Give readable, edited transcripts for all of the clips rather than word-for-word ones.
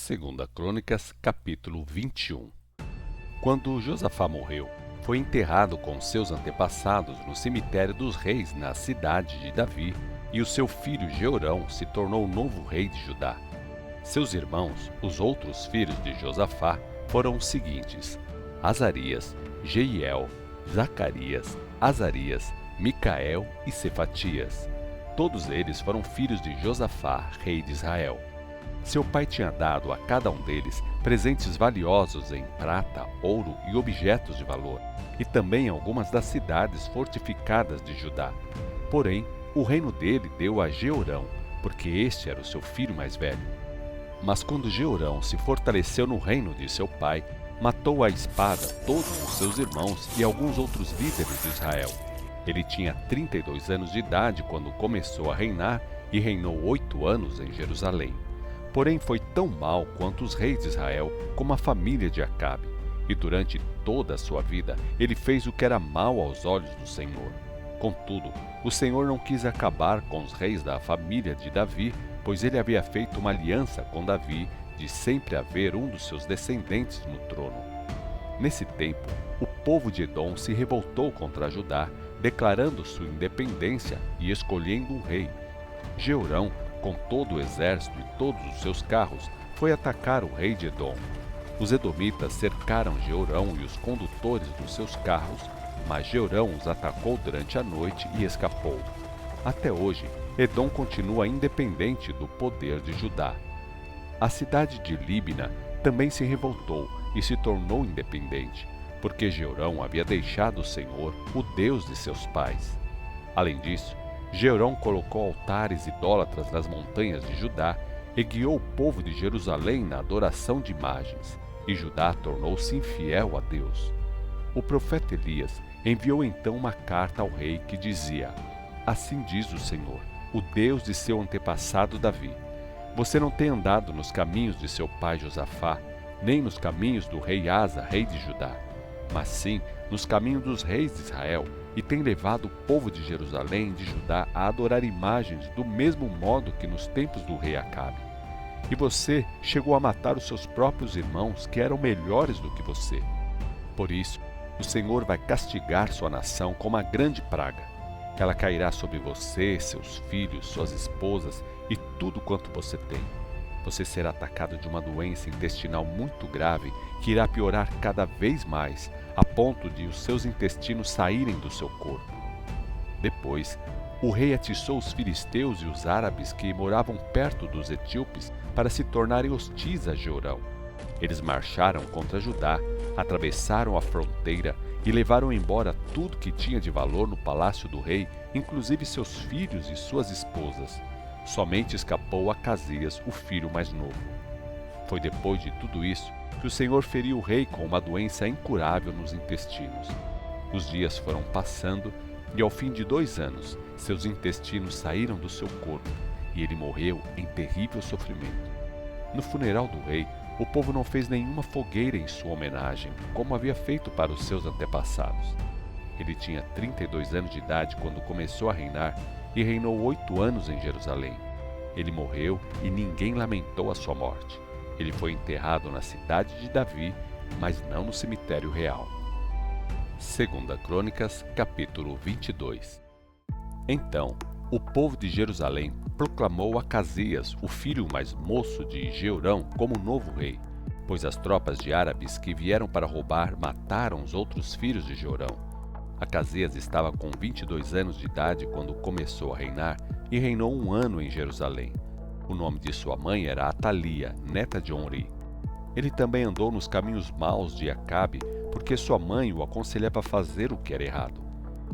Segunda Crônicas, capítulo 21. Quando Josafá morreu, foi enterrado com seus antepassados no cemitério dos reis na cidade de Davi, e o seu filho Jeorão se tornou o novo rei de Judá. Seus irmãos, os outros filhos de Josafá, foram os seguintes: Azarias, Jeiel, Zacarias, Azarias, Micael e Cefatias. Todos eles foram filhos de Josafá, rei de Israel. Seu pai tinha dado a cada um deles presentes valiosos em prata, ouro e objetos de valor, e também algumas das cidades fortificadas de Judá. Porém, o reino dele deu a Jeorão, porque este era o seu filho mais velho. Mas quando Jeorão se fortaleceu no reino de seu pai, matou à espada todos os seus irmãos e alguns outros líderes de Israel. Ele tinha 32 anos de idade quando começou a reinar e reinou 8 anos em Jerusalém. Porém foi tão mau quanto os reis de Israel, como a família de Acabe. E durante toda a sua vida, ele fez o que era mau aos olhos do Senhor. Contudo, o Senhor não quis acabar com os reis da família de Davi, pois ele havia feito uma aliança com Davi de sempre haver um dos seus descendentes no trono. Nesse tempo, o povo de Edom se revoltou contra Judá, declarando sua independência e escolhendo um rei. Jeorão, com todo o exército e todos os seus carros, foi atacar o rei de Edom. Os edomitas cercaram Jeorão e os condutores dos seus carros, mas Jeorão os atacou durante a noite e escapou. Até hoje, Edom continua independente do poder de Judá. A cidade de Líbina também se revoltou e se tornou independente, porque Jeorão havia deixado o Senhor, o Deus de seus pais. Além disso, Jeorão colocou altares idólatras nas montanhas de Judá e guiou o povo de Jerusalém na adoração de imagens, e Judá tornou-se infiel a Deus. O profeta Elias enviou então uma carta ao rei que dizia: Assim diz o Senhor, o Deus de seu antepassado Davi: Você não tem andado nos caminhos de seu pai Josafá, nem nos caminhos do rei Asa, rei de Judá, mas sim nos caminhos dos reis de Israel, e tem levado o povo de Jerusalém e de Judá a adorar imagens do mesmo modo que nos tempos do rei Acabe. E você chegou a matar os seus próprios irmãos, que eram melhores do que você. Por isso, o Senhor vai castigar sua nação com uma grande praga. Ela cairá sobre você, seus filhos, suas esposas e tudo quanto você tem. Você será atacado de uma doença intestinal muito grave que irá piorar cada vez mais, a ponto de os seus intestinos saírem do seu corpo. Depois, o rei atiçou os filisteus e os árabes que moravam perto dos etíopes para se tornarem hostis a Jeorão. Eles marcharam contra Judá, atravessaram a fronteira e levaram embora tudo que tinha de valor no palácio do rei, inclusive seus filhos e suas esposas. Somente escapou Acasias, o filho mais novo. Foi depois de tudo isso que o Senhor feriu o rei com uma doença incurável nos intestinos. Os dias foram passando e, ao fim de 2 anos, seus intestinos saíram do seu corpo e ele morreu em terrível sofrimento. No funeral do rei, o povo não fez nenhuma fogueira em sua homenagem, como havia feito para os seus antepassados. Ele tinha 32 anos de idade quando começou a reinar e reinou 8 anos em Jerusalém. Ele morreu e ninguém lamentou a sua morte. Ele foi enterrado na cidade de Davi, mas não no cemitério real. Segunda Crônicas, capítulo 22. Então, o povo de Jerusalém proclamou Acasias, o filho mais moço de Jeorão, como novo rei, pois as tropas de árabes que vieram para roubar mataram os outros filhos de Jeorão. Acasias estava com 22 anos de idade quando começou a reinar e reinou 1 ano em Jerusalém. O nome de sua mãe era Atalia, neta de Onri. Ele também andou nos caminhos maus de Acabe, porque sua mãe o aconselhava a fazer o que era errado.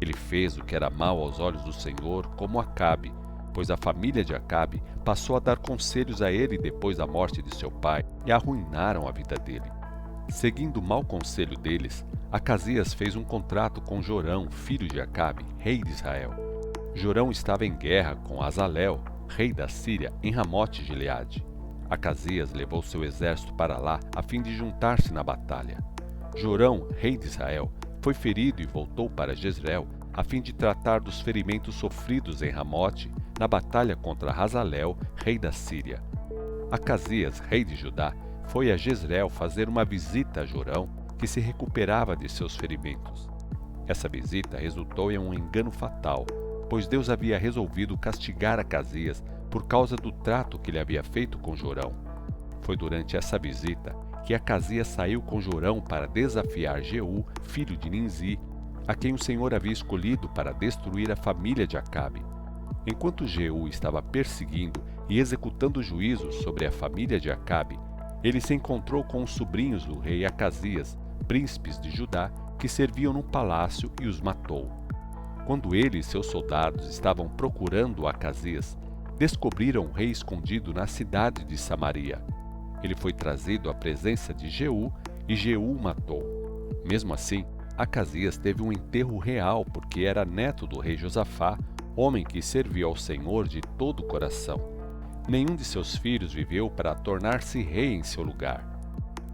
Ele fez o que era mal aos olhos do Senhor, como Acabe, pois a família de Acabe passou a dar conselhos a ele depois da morte de seu pai e arruinaram a vida dele. Seguindo o mau conselho deles, Acasias fez um contrato com Jorão, filho de Acabe, rei de Israel. Jorão estava em guerra com Azalel, rei da Síria, em Ramote Gileade. Acasias levou seu exército para lá a fim de juntar-se na batalha. Jorão, rei de Israel, foi ferido e voltou para Jezreel a fim de tratar dos ferimentos sofridos em Ramote na batalha contra Hazalel, rei da Síria. Acasias, rei de Judá, foi a Jezreel fazer uma visita a Jorão, que se recuperava de seus ferimentos. Essa visita resultou em um engano fatal, pois Deus havia resolvido castigar Acasias por causa do trato que ele havia feito com Jorão. Foi durante essa visita que Acasias saiu com Jorão para desafiar Jeú, filho de Ninzi, a quem o Senhor havia escolhido para destruir a família de Acabe. Enquanto Jeú estava perseguindo e executando juízos sobre a família de Acabe, ele se encontrou com os sobrinhos do rei Acasias, príncipes de Judá, que serviam no palácio, e os matou. Quando ele e seus soldados estavam procurando Acasias, descobriram o rei escondido na cidade de Samaria. Ele foi trazido à presença de Jeú, e Jeú o matou. Mesmo assim, Acasias teve um enterro real, porque era neto do rei Josafá, homem que serviu ao Senhor de todo o coração. Nenhum de seus filhos viveu para tornar-se rei em seu lugar.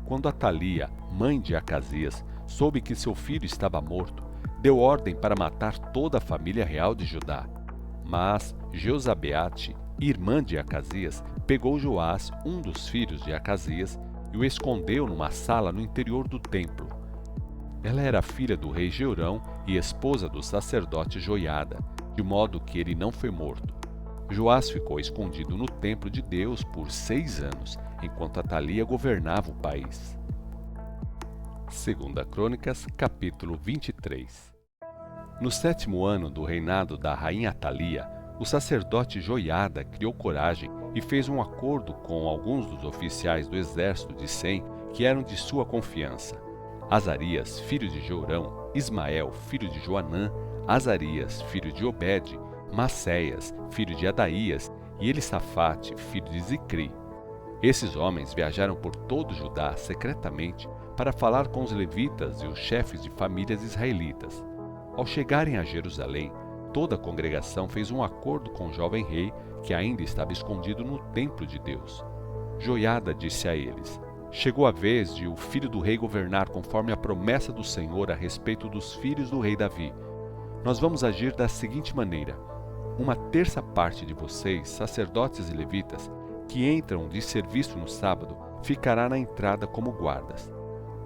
Quando Atalia, mãe de Acasias, soube que seu filho estava morto, deu ordem para matar toda a família real de Judá. Mas Jeozabeate, irmã de Acasias, pegou Joás, um dos filhos de Acasias, e o escondeu numa sala no interior do templo. Ela era filha do rei Jeorão e esposa do sacerdote Joiada, de modo que ele não foi morto. Joás ficou escondido no templo de Deus por 6 anos, enquanto Atalia governava o país. 2 Crônicas, capítulo 23. No 7º ano do reinado da rainha Atalia, o sacerdote Joiada criou coragem e fez um acordo com alguns dos oficiais do exército de Sem, que eram de sua confiança: Azarias, filho de Jorão, Ismael, filho de Joanã, Azarias, filho de Obed, Maceias, filho de Adaías, e Elisafate, filho de Zicri. Esses homens viajaram por todo Judá secretamente para falar com os levitas e os chefes de famílias israelitas. Ao chegarem a Jerusalém, toda a congregação fez um acordo com o jovem rei, que ainda estava escondido no templo de Deus. Joiada disse a eles: chegou a vez de o filho do rei governar conforme a promessa do Senhor a respeito dos filhos do rei Davi. Nós vamos agir da seguinte maneira: uma terça parte de vocês, sacerdotes e levitas, que entram de serviço no sábado, ficará na entrada como guardas.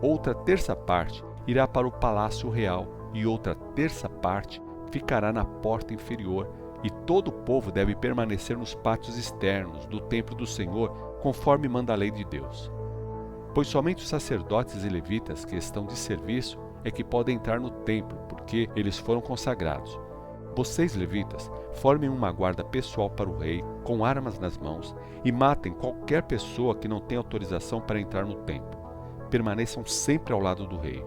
Outra terça parte irá para o palácio real, e outra terça parte ficará na porta inferior, e todo o povo deve permanecer nos pátios externos do templo do Senhor, conforme manda a lei de Deus. Pois somente os sacerdotes e levitas que estão de serviço é que podem entrar no templo, porque eles foram consagrados. Vocês, levitas, formem uma guarda pessoal para o rei, com armas nas mãos, e matem qualquer pessoa que não tenha autorização para entrar no templo. Permaneçam sempre ao lado do rei.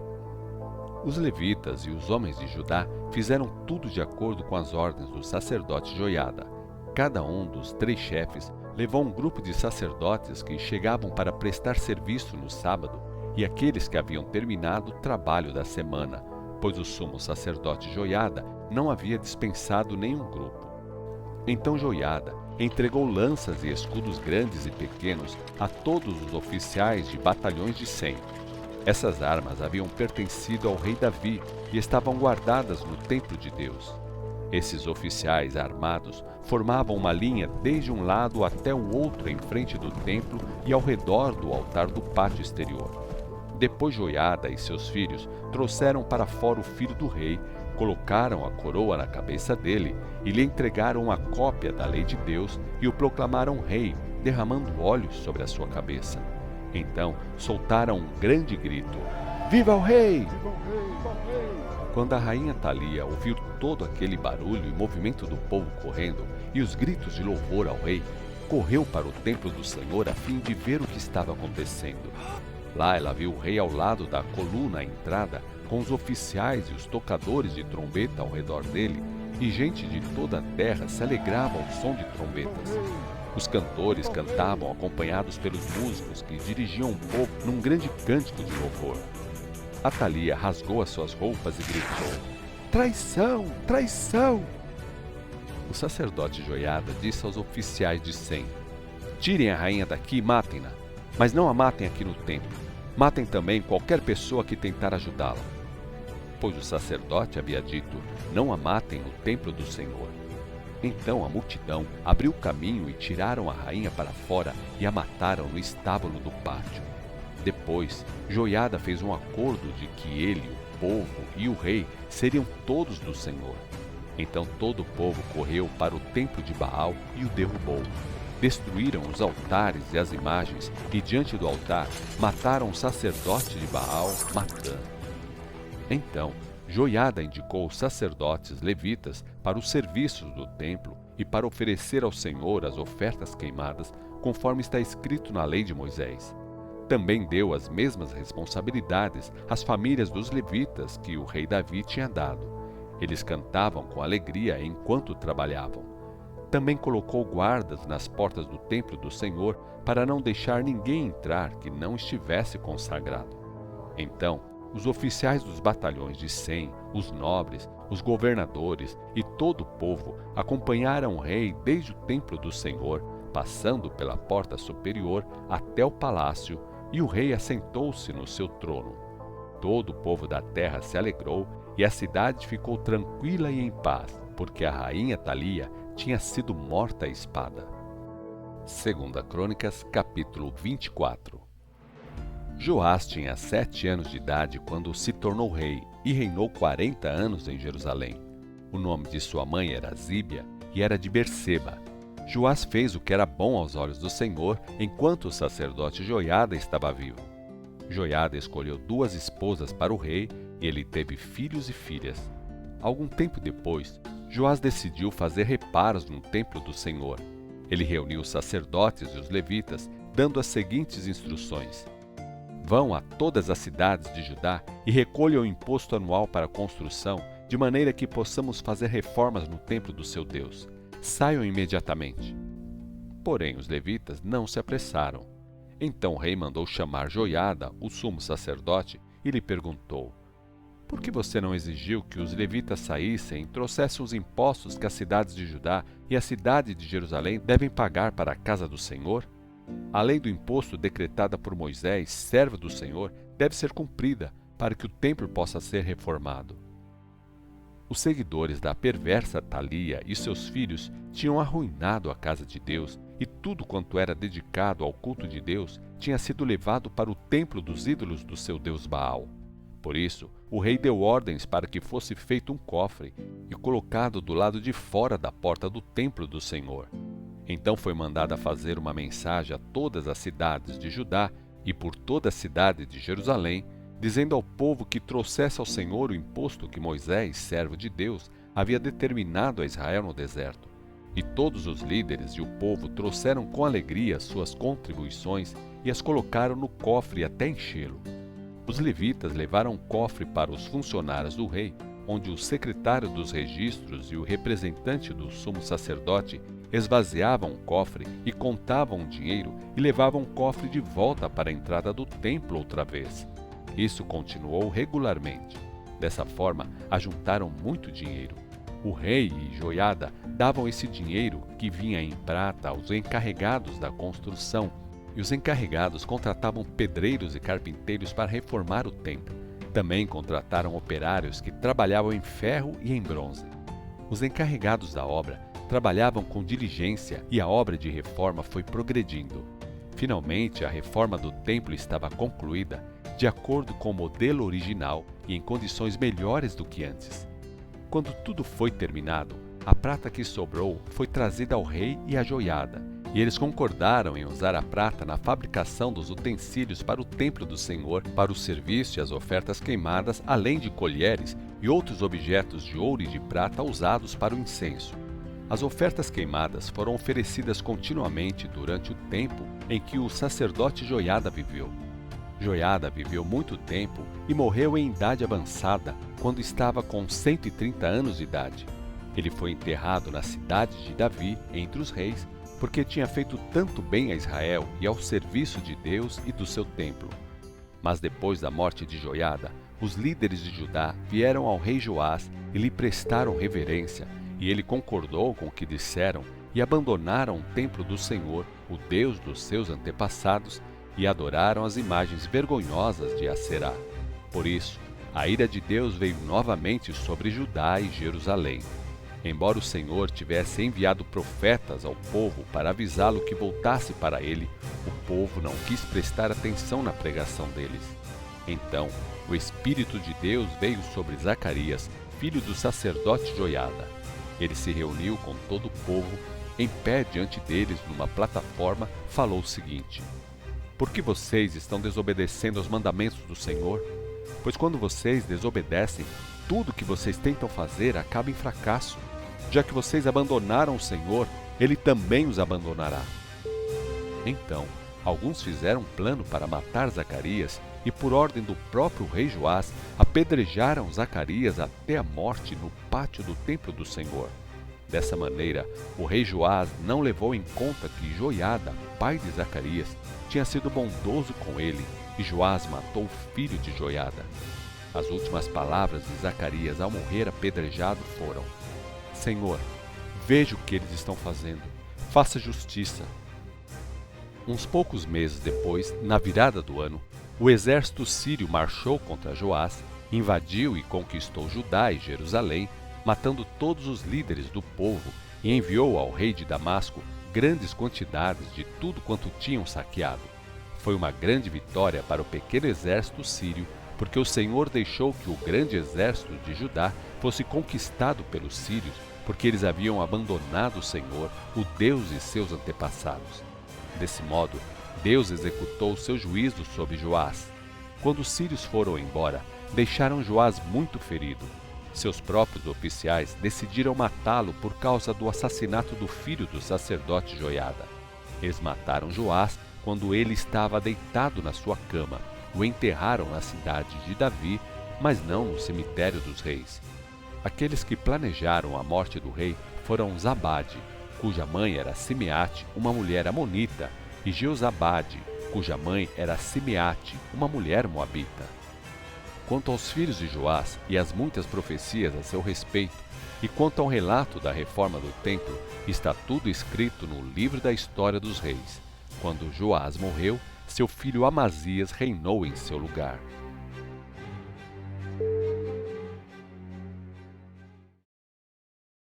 Os levitas e os homens de Judá fizeram tudo de acordo com as ordens do sacerdote Joiada. Cada um dos 3 chefes levou um grupo de sacerdotes que chegavam para prestar serviço no sábado, e aqueles que haviam terminado o trabalho da semana, pois o sumo sacerdote Joiada não havia dispensado nenhum grupo. Então Joiada entregou lanças e escudos grandes e pequenos a todos os oficiais de batalhões de 100. Essas armas haviam pertencido ao rei Davi e estavam guardadas no templo de Deus. Esses oficiais armados formavam uma linha desde um lado até o outro em frente do templo e ao redor do altar do pátio exterior. Depois Joiada e seus filhos trouxeram para fora o filho do rei, colocaram a coroa na cabeça dele e lhe entregaram uma cópia da lei de Deus e o proclamaram rei, derramando óleo sobre a sua cabeça. Então soltaram um grande grito: Viva o rei! Viva o rei! Viva o rei! Quando a rainha Atalia ouviu todo aquele barulho e movimento do povo correndo e os gritos de louvor ao rei, correu para o templo do Senhor a fim de ver o que estava acontecendo. Lá ela viu o rei ao lado da coluna à entrada, com os oficiais e os tocadores de trombeta ao redor dele, e gente de toda a terra se alegrava ao som de trombetas. Os cantores cantavam acompanhados pelos músicos que dirigiam o povo num grande cântico de louvor. Atalia rasgou as suas roupas e gritou: Traição! Traição! O sacerdote Joiada disse aos oficiais de 100: Tirem a rainha daqui e matem-na, mas não a matem aqui no templo. Matem também qualquer pessoa que tentar ajudá-la. Pois o sacerdote havia dito: Não a matem no templo do Senhor. Então a multidão abriu caminho e tiraram a rainha para fora e a mataram no estábulo do pátio. Depois, Joiada fez um acordo de que ele, o povo e o rei seriam todos do Senhor. Então todo o povo correu para o templo de Baal e o derrubou. Destruíram os altares e as imagens, e diante do altar mataram o sacerdote de Baal, Matã. Então Joiada indicou os sacerdotes levitas para os serviços do templo e para oferecer ao Senhor as ofertas queimadas, conforme está escrito na lei de Moisés. Também deu as mesmas responsabilidades às famílias dos levitas que o rei Davi tinha dado. Eles cantavam com alegria enquanto trabalhavam. Também colocou guardas nas portas do templo do Senhor para não deixar ninguém entrar que não estivesse consagrado. Então, os oficiais dos batalhões de 100, os nobres, os governadores e todo o povo acompanharam o rei desde o templo do Senhor, passando pela porta superior até o palácio, e o rei assentou-se no seu trono. Todo o povo da terra se alegrou e a cidade ficou tranquila e em paz, porque a rainha Talia tinha sido morta à espada. 2 Crônicas, capítulo 24. Joás tinha 7 anos de idade quando se tornou rei e reinou 40 anos em Jerusalém. O nome de sua mãe era Zíbia e era de Berseba. Joás fez o que era bom aos olhos do Senhor enquanto o sacerdote Joiada estava vivo. Joiada escolheu 2 esposas para o rei e ele teve filhos e filhas. Algum tempo depois, Joás decidiu fazer reparos no templo do Senhor. Ele reuniu os sacerdotes e os levitas, dando as seguintes instruções: vão a todas as cidades de Judá e recolham o imposto anual para a construção, de maneira que possamos fazer reformas no templo do seu Deus. Saiam imediatamente. Porém, os levitas não se apressaram. Então o rei mandou chamar Joiada, o sumo sacerdote, e lhe perguntou: por que você não exigiu que os levitas saíssem e trouxessem os impostos que as cidades de Judá e a cidade de Jerusalém devem pagar para a casa do Senhor? A lei do imposto decretada por Moisés, servo do Senhor, deve ser cumprida para que o templo possa ser reformado. Os seguidores da perversa Talia e seus filhos tinham arruinado a casa de Deus, e tudo quanto era dedicado ao culto de Deus tinha sido levado para o templo dos ídolos do seu deus Baal. Por isso, o rei deu ordens para que fosse feito um cofre e colocado do lado de fora da porta do templo do Senhor. Então foi mandada fazer uma mensagem a todas as cidades de Judá e por toda a cidade de Jerusalém, dizendo ao povo que trouxesse ao Senhor o imposto que Moisés, servo de Deus, havia determinado a Israel no deserto. E todos os líderes e o povo trouxeram com alegria suas contribuições e as colocaram no cofre até enchê-lo. Os levitas levaram o cofre para os funcionários do rei, onde o secretário dos registros e o representante do sumo sacerdote esvaziavam o cofre e contavam o dinheiro e levavam o cofre de volta para a entrada do templo outra vez. Isso continuou regularmente. Dessa forma, ajuntaram muito dinheiro. O rei e Joiada davam esse dinheiro, que vinha em prata, aos encarregados da construção, e os encarregados contratavam pedreiros e carpinteiros para reformar o templo. Também contrataram operários que trabalhavam em ferro e em bronze. Os encarregados da obra trabalhavam com diligência e a obra de reforma foi progredindo. Finalmente, a reforma do templo estava concluída, de acordo com o modelo original e em condições melhores do que antes. Quando tudo foi terminado, a prata que sobrou foi trazida ao rei e à Joiada, e eles concordaram em usar a prata na fabricação dos utensílios para o templo do Senhor, para o serviço e as ofertas queimadas, além de colheres e outros objetos de ouro e de prata usados para o incenso. As ofertas queimadas foram oferecidas continuamente durante o tempo em que o sacerdote Joiada viveu. Joiada viveu muito tempo e morreu em idade avançada, quando estava com 130 anos de idade. Ele foi enterrado na cidade de Davi, entre os reis, porque tinha feito tanto bem a Israel e ao serviço de Deus e do seu templo. Mas depois da morte de Joiada, os líderes de Judá vieram ao rei Joás e lhe prestaram reverência, e ele concordou com o que disseram e abandonaram o templo do Senhor, o Deus dos seus antepassados, e adoraram as imagens vergonhosas de Aserá. Por isso, a ira de Deus veio novamente sobre Judá e Jerusalém. Embora o Senhor tivesse enviado profetas ao povo para avisá-lo que voltasse para ele, o povo não quis prestar atenção na pregação deles. Então, o Espírito de Deus veio sobre Zacarias, filho do sacerdote Joiada. Ele se reuniu com todo o povo, em pé diante deles numa plataforma, falou o seguinte: Por que vocês estão desobedecendo aos mandamentos do Senhor? Pois quando vocês desobedecem, tudo que vocês tentam fazer acaba em fracasso. Já que vocês abandonaram o Senhor, Ele também os abandonará. Então, alguns fizeram um plano para matar Zacarias e, por ordem do próprio rei Joás, apedrejaram Zacarias até a morte no pátio do templo do Senhor. Dessa maneira, o rei Joás não levou em conta que Joiada, pai de Zacarias, tinha sido bondoso com ele, e Joás matou o filho de Joiada. As últimas palavras de Zacarias ao morrer apedrejado foram: Senhor, veja o que eles estão fazendo. Faça justiça. Uns poucos meses depois, na virada do ano, o exército sírio marchou contra Joás, invadiu e conquistou Judá e Jerusalém, matando todos os líderes do povo, e enviou ao rei de Damasco grandes quantidades de tudo quanto tinham saqueado. Foi uma grande vitória para o pequeno exército sírio, porque o Senhor deixou que o grande exército de Judá fosse conquistado pelos sírios, porque eles haviam abandonado o Senhor, o Deus de seus antepassados. Desse modo, Deus executou seu juízo sobre Joás. Quando os sírios foram embora, deixaram Joás muito ferido. Seus próprios oficiais decidiram matá-lo por causa do assassinato do filho do sacerdote Joiada. Eles mataram Joás quando ele estava deitado na sua cama. O enterraram na cidade de Davi, mas não no cemitério dos reis. Aqueles que planejaram a morte do rei foram Zabade, cuja mãe era Simeate, uma mulher amonita, e Jeozabade, cuja mãe era Simeate, uma mulher moabita. Quanto aos filhos de Joás e às muitas profecias a seu respeito, e quanto ao relato da reforma do templo, está tudo escrito no livro da história dos reis. Quando Joás morreu, seu filho Amazias reinou em seu lugar.